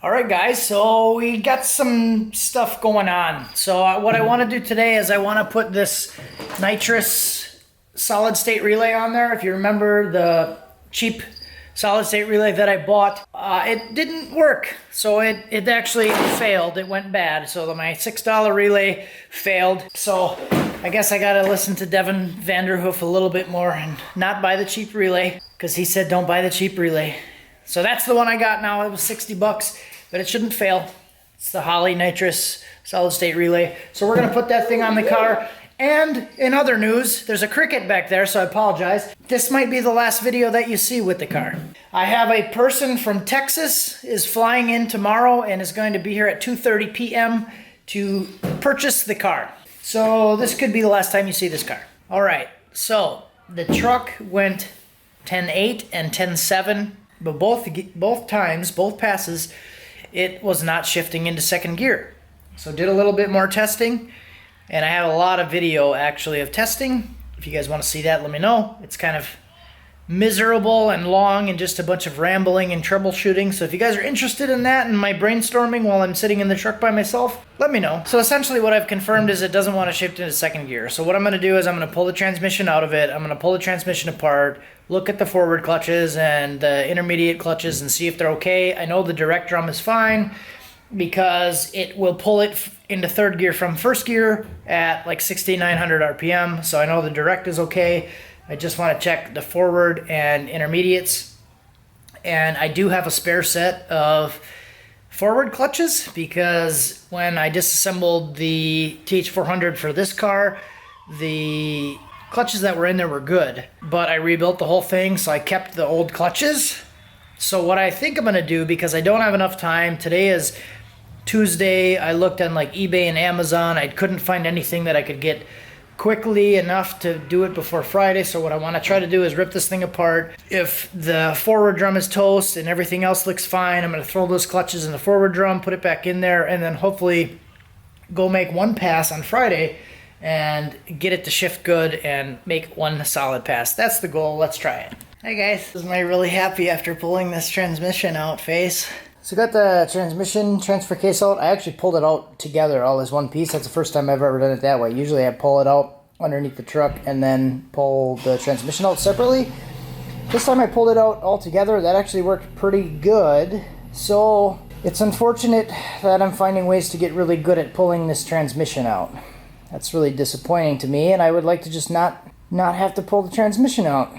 All right, guys, so we got some stuff going on. So what I want to do today is I want to put this nitrous solid state relay on there. If you remember the cheap solid state relay that I bought, it didn't work. So it actually failed. It went bad. So my $6 relay failed. So I guess I got to listen to Devin Vanderhoof a little bit more and not buy the cheap relay because he said don't buy the cheap relay. So that's the one I got now. It was 60 bucks, but it shouldn't fail. It's the Holley nitrous solid state relay. So we're gonna put that thing on the car. And in other news, there's a cricket back there, so I apologize. This might be the last video that you see with the car. I have a person from Texas is flying in tomorrow and is going to be here at 2:30 p.m. to purchase the car. So this could be the last time you see this car. All right, so the truck went 10.8 and 10.7. But both times, both passes, it was not shifting into second gear. So did a little bit more testing, and I have a lot of video actually of testing. If you guys want to see that, let me know. It's kind of miserable and long and just a bunch of rambling and troubleshooting. So if you guys are interested in that and my brainstorming while I'm sitting in the truck by myself, let me know. So essentially what I've confirmed is it doesn't want to shift into second gear. So what I'm going to do is I'm going to pull the transmission out of it. I'm going to pull the transmission apart, look at the forward clutches and the intermediate clutches and see if they're okay. I know the direct drum is fine because it will pull it into third gear from first gear at like 6,900 RPM. So I know the direct is okay. I just want to check the forward and intermediates. And I do have a spare set of forward clutches because when I disassembled the TH400 for this car, the clutches that were in there were good, but I rebuilt the whole thing, so I kept the old clutches. So what I think I'm gonna do, because I don't have enough time, today is Tuesday, I looked on like eBay and Amazon, I couldn't find anything that I could get quickly enough to do it before Friday. So what I want to try to do is rip this thing apart. If the forward drum is toast and everything else looks fine, I'm going to throw those clutches in the forward drum, put it back in there, and then hopefully go make one pass on Friday and get it to shift good and make one solid pass. That's the goal. Let's try it. Hey guys, this is my really happy after pulling this transmission out face. So got the transmission transfer case out. I actually pulled it out together all as one piece. That's the first time I've ever done it that way. Usually I pull it out underneath the truck and then pull the transmission out separately. This time I pulled it out all together. That actually worked pretty good. So it's unfortunate that I'm finding ways to get really good at pulling this transmission out. That's really disappointing to me, and I would like to just not have to pull the transmission out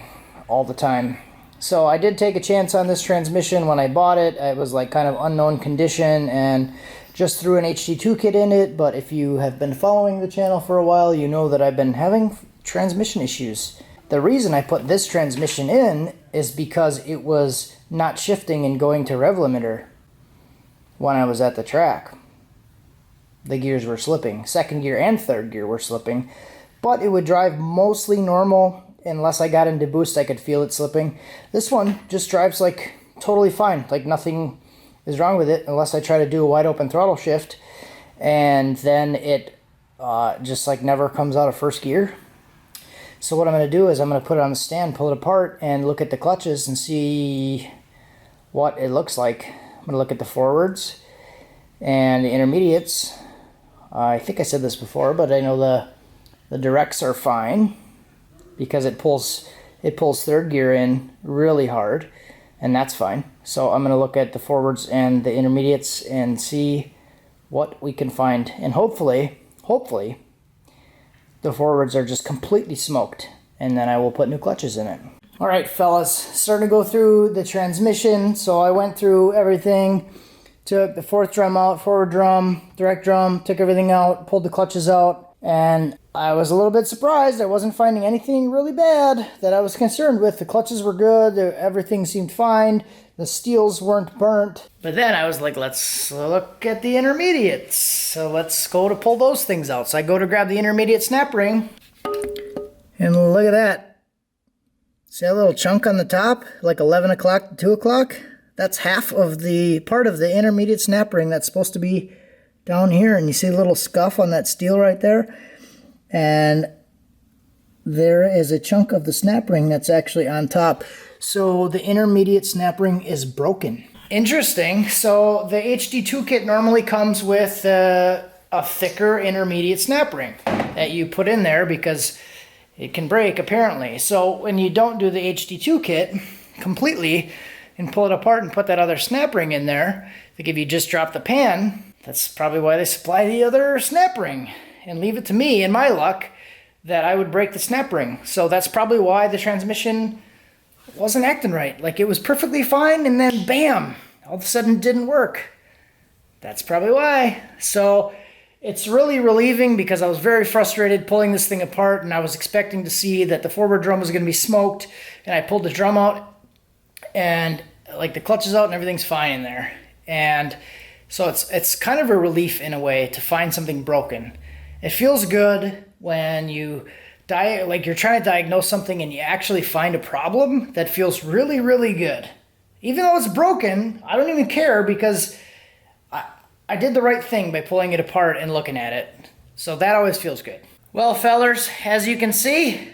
all the time. So I did take a chance on this transmission when I bought it. It was like kind of unknown condition and just threw an HD2 kit in it. But if you have been following the channel for a while, you know that I've been having transmission issues. The reason I put this transmission in is because it was not shifting and going to rev limiter when I was at the track. The gears were slipping. Second gear and third gear were slipping. But it would drive mostly normal. Unless I got into boost, I could feel it slipping. This one just drives like totally fine. Like nothing is wrong with it unless I try to do a wide open throttle shift. And then it just like never comes out of first gear. So what I'm going to do is I'm going to put it on the stand, pull it apart, and look at the clutches and see what it looks like. I'm going to look at the forwards and the intermediates. I think I said this before, but I know the directs are fine, because it pulls third gear in really hard, and that's fine. So I'm going to look at the forwards and the intermediates and see what we can find. And hopefully, the forwards are just completely smoked, and then I will put new clutches in it. All right, fellas, starting to go through the transmission. So I went through everything, took the fourth drum out, forward drum, direct drum, took everything out, pulled the clutches out, and I was a little bit surprised. I wasn't finding anything really bad that I was concerned with. The clutches were good. Everything seemed fine. The steels weren't burnt. But then I was like, let's look at the intermediates. So let's go to pull those things out. So I go to grab the intermediate snap ring. And look at that. See that little chunk on the top? Like 11 o'clock to 2 o'clock? That's half of the part of the intermediate snap ring that's supposed to be down here. And you see a little scuff on that steel right there? And there is a chunk of the snap ring that's actually on top. So the intermediate snap ring is broken. Interesting. So the HD2 kit normally comes with a thicker intermediate snap ring that you put in there because it can break apparently. So when you don't do the HD2 kit completely and pull it apart and put that other snap ring in there, like if you just drop the pan, that's probably why they supply the other snap ring and leave it to me in my luck that I would break the snap ring. So that's probably why the transmission wasn't acting right. Like it was perfectly fine and then bam, all of a sudden it didn't work. That's probably why. So it's really relieving because I was very frustrated pulling this thing apart and I was expecting to see that the forward drum was going to be smoked, and I pulled the drum out and like the clutch is out and everything's fine in there. And so it's kind of a relief in a way to find something broken. It feels good when you're trying to diagnose something and you actually find a problem. That feels really, really good. Even though it's broken, I don't even care because I did the right thing by pulling it apart and looking at it. So that always feels good. Well, fellers, as you can see,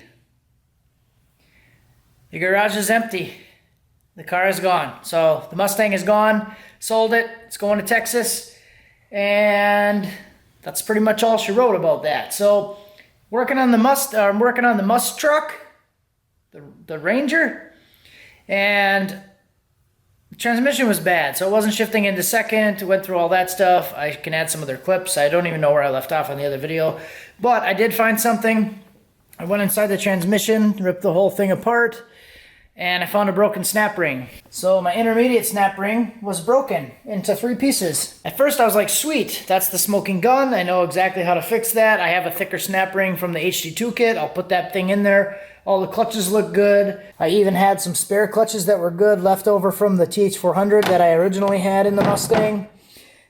the garage is empty. The car is gone. So the Mustang is gone, sold it, it's going to Texas, and that's pretty much all she wrote about that. So working on the Must truck, the Ranger, and the transmission was bad, so it wasn't shifting into second. Went through all that stuff. I can add some other clips. I don't even know where I left off on the other video, but I did find something. I went inside the transmission, ripped the whole thing apart, and I found a broken snap ring. So my intermediate snap ring was broken into 3 pieces. At first I was like, sweet, that's the smoking gun. I know exactly how to fix that. I have a thicker snap ring from the HD2 kit. I'll put that thing in there. All the clutches look good. I even had some spare clutches that were good left over from the TH400 that I originally had in the Mustang.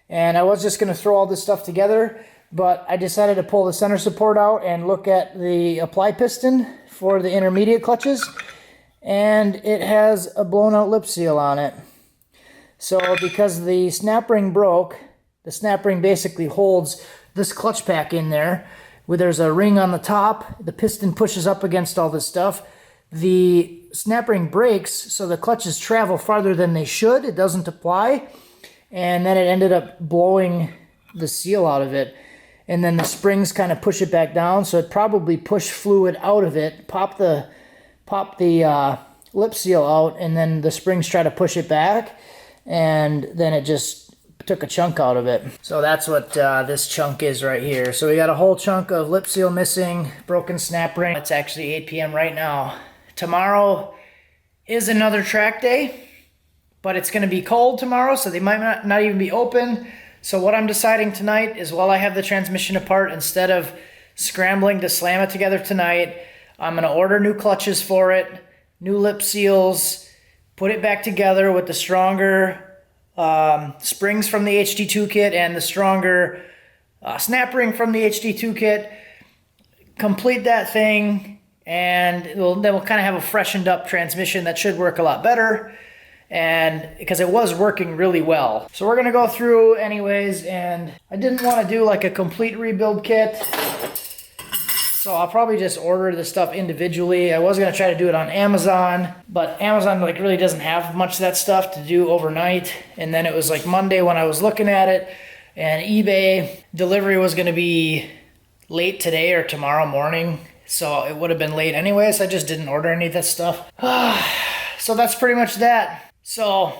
And I was just gonna throw all this stuff together, but I decided to pull the center support out and look at the apply piston for the intermediate clutches. And it has a blown out lip seal on it. So because the snap ring broke, the snap ring basically holds this clutch pack in there, where there's a ring on the top, the piston pushes up against all this stuff. The snap ring breaks, so the clutches travel farther than they should. It doesn't apply, and then it ended up blowing the seal out of it. And then the springs kind of push it back down, so it probably pushed fluid out of it, pop the lip seal out, and then the springs try to push it back, and then it just took a chunk out of it. So that's what this chunk is right here. So we got a whole chunk of lip seal missing, broken snap ring. It's actually 8 p.m. right now. Tomorrow is another track day, but it's going to be cold tomorrow, so they might not even be open. So what I'm deciding tonight is, while I have the transmission apart, instead of scrambling to slam it together tonight, I'm going to order new clutches for it, new lip seals, put it back together with the stronger springs from the HD2 kit and the stronger snap ring from the HD2 kit, complete that thing, and then we'll kind of have a freshened up transmission that should work a lot better, and because it was working really well. So we're going to go through anyways, and I didn't want to do like a complete rebuild kit, so I'll probably just order the stuff individually. I was going to try to do it on Amazon, but Amazon like really doesn't have much of that stuff to do overnight. And then it was like Monday when I was looking at it, and eBay delivery was going to be late today or tomorrow morning. So it would have been late anyway, so I just didn't order any of that stuff. So that's pretty much that. So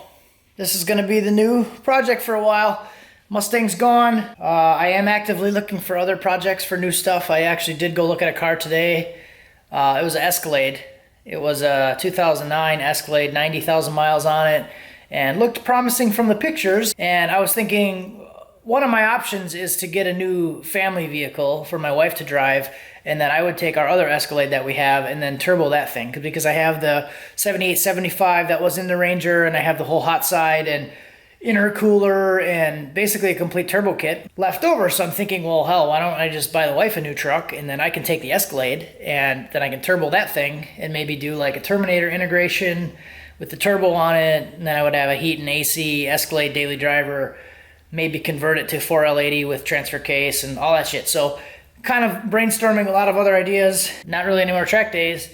this is going to be the new project for a while. Mustang's gone. I am actively looking for other projects for new stuff. I actually did go look at a car today. It was an Escalade. It was a 2009 Escalade, 90,000 miles on it, and looked promising from the pictures. And I was thinking, one of my options is to get a new family vehicle for my wife to drive, and then I would take our other Escalade that we have and then turbo that thing, because I have the 78, 75 that was in the Ranger, and I have the whole hot side and intercooler and basically a complete turbo kit left over. So I'm thinking, well, hell, why don't I just buy the wife a new truck, and then I can take the Escalade and then I can turbo that thing and maybe do like a Terminator integration with the turbo on it, and then I would have a heat and AC Escalade daily driver, maybe convert it to 4L80 with transfer case and all that shit. So kind of brainstorming a lot of other ideas, not really any more track days.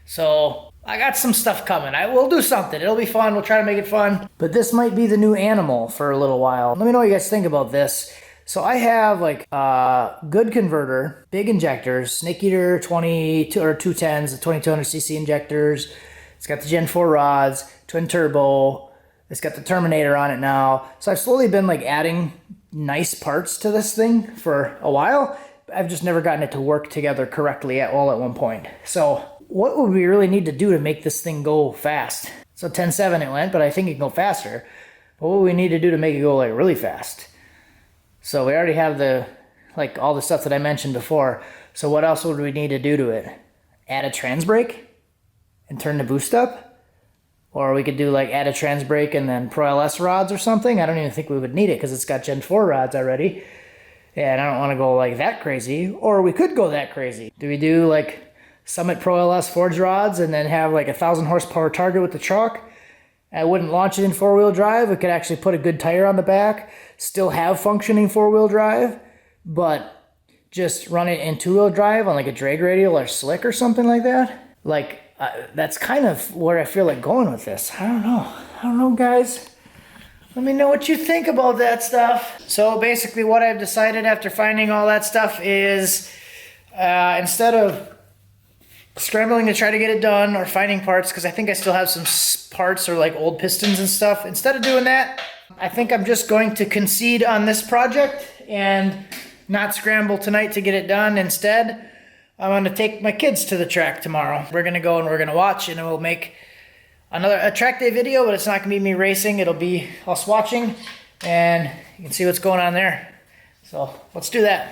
So I got some stuff coming. We'll do something. It'll be fun. We'll try to make it fun. But this might be the new animal for a little while. Let me know what you guys think about this. So I have like a good converter, big injectors, Snake Eater 22 or 210s, the 2200cc injectors. It's got the Gen 4 rods, twin turbo. It's got the Terminator on it now. So I've slowly been like adding nice parts to this thing for a while. I've just never gotten it to work together correctly at one point. So what would we really need to do to make this thing go fast? So 10.7 it went, but I think it can go faster. But what would we need to do to make it go like really fast? So we already have like all the stuff that I mentioned before. So what else would we need to do to it? Add a trans brake and turn the boost up? Or we could do like add a trans brake and then Pro LS rods or something. I don't even think we would need it because it's got Gen 4 rods already. And I don't want to go like that crazy. Or we could go that crazy. Do we do like Summit Pro LS forged rods and then have like 1,000 horsepower Target with the chalk? I wouldn't launch it in 4-wheel drive. We could actually put a good tire on the back, still have functioning 4-wheel drive, but just run it in 2-wheel drive on like a drag radial or slick or something like that. Like, that's kind of where I feel like going with this. I don't know, guys. Let me know what you think about that stuff. So basically what I've decided after finding all that stuff is instead of scrambling to try to get it done or finding parts, because I think I still have some parts or like old pistons and stuff. Instead of doing that, I think I'm just going to concede on this project and not scramble tonight to get it done. Instead, I'm going to take my kids to the track tomorrow. We're going to go and we're going to watch, and we'll make a track day video, but it's not going to be me racing. It'll be us watching, and you can see what's going on there. So let's do that.